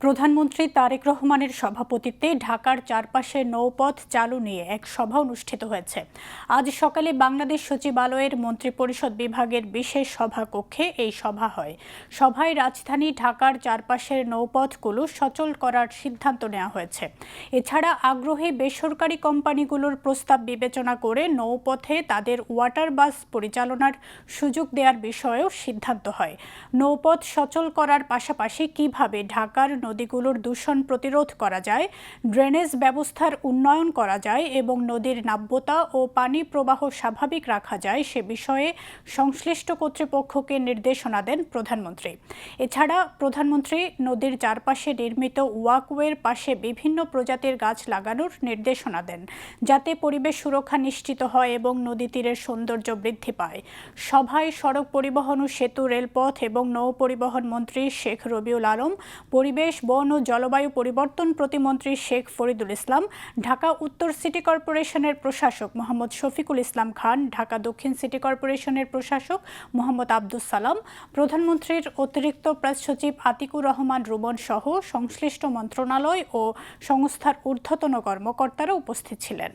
প্রধানমন্ত্রী তারেক রহমানের সভাপতিত্বে ঢাকার চারপাশে নৌপথ চালু নিয়ে এক সভা অনুষ্ঠিত হয়েছে। আজ সকালে বাংলাদেশ সচিবালয়ের মন্ত্রিপরিষদ বিভাগের বিশেষ সভাকক্ষে এই সভা হয়। সভায় রাজধানী ঢাকার চারপাশের নৌপথগুলো সচল করার সিদ্ধান্ত নেওয়া হয়েছে। এছাড়া আগ্রহী বেসরকারি কোম্পানিগুলোর প্রস্তাব বিবেচনা করে নৌপথে তাদের ওয়াটার বাস পরিচালনার সুযোগ দেওয়ার বিষয়েও সিদ্ধান্ত হয়। নৌপথ সচল করার পাশাপাশি কিভাবে ঢাকার নদীগুলোর দূষণ প্রতিরোধ করা যায়, ড্রেনেজ ব্যবস্থার উন্নয়ন করা যায় এবং নদীর নাব্যতা ও পানি প্রবাহ স্বাভাবিক রাখা যায় সে বিষয়ে সংশ্লিষ্ট কর্তৃপক্ষকে নির্দেশনা দেন প্রধানমন্ত্রী। এছাড়া প্রধানমন্ত্রী নদীর চারপাশে নির্মিত ওয়াকওয়ের পাশে বিভিন্ন প্রজাতির গাছ লাগানোর নির্দেশনা দেন, যাতে পরিবেশ সুরক্ষা নিশ্চিত হয় এবং নদী তীরের সৌন্দর্য বৃদ্ধি পায়। সভায় সড়ক পরিবহন ও সেতু, রেলপথ এবং নৌ পরিবহন মন্ত্রী শেখ রবিউল আলম, পরিবেশ, বন ও জলবায়ু পরিবর্তন প্রতিমন্ত্রী শেখ ফরিদুল ইসলাম, ঢাকা উত্তর সিটি কর্পোরেশনের প্রশাসক মোহাম্মদ শফিকুল ইসলাম খান, ঢাকা দক্ষিণ সিটি কর্পোরেশনের প্রশাসক মোহাম্মদ আব্দুস সালাম, প্রধানমন্ত্রীর অতিরিক্ত প্রেস সচিব আতিকুর রহমান রুবন সহ সংশ্লিষ্ট মন্ত্রণালয় ও সংস্থার ঊর্ধ্বতন কর্মকর্তারা উপস্থিত ছিলেন।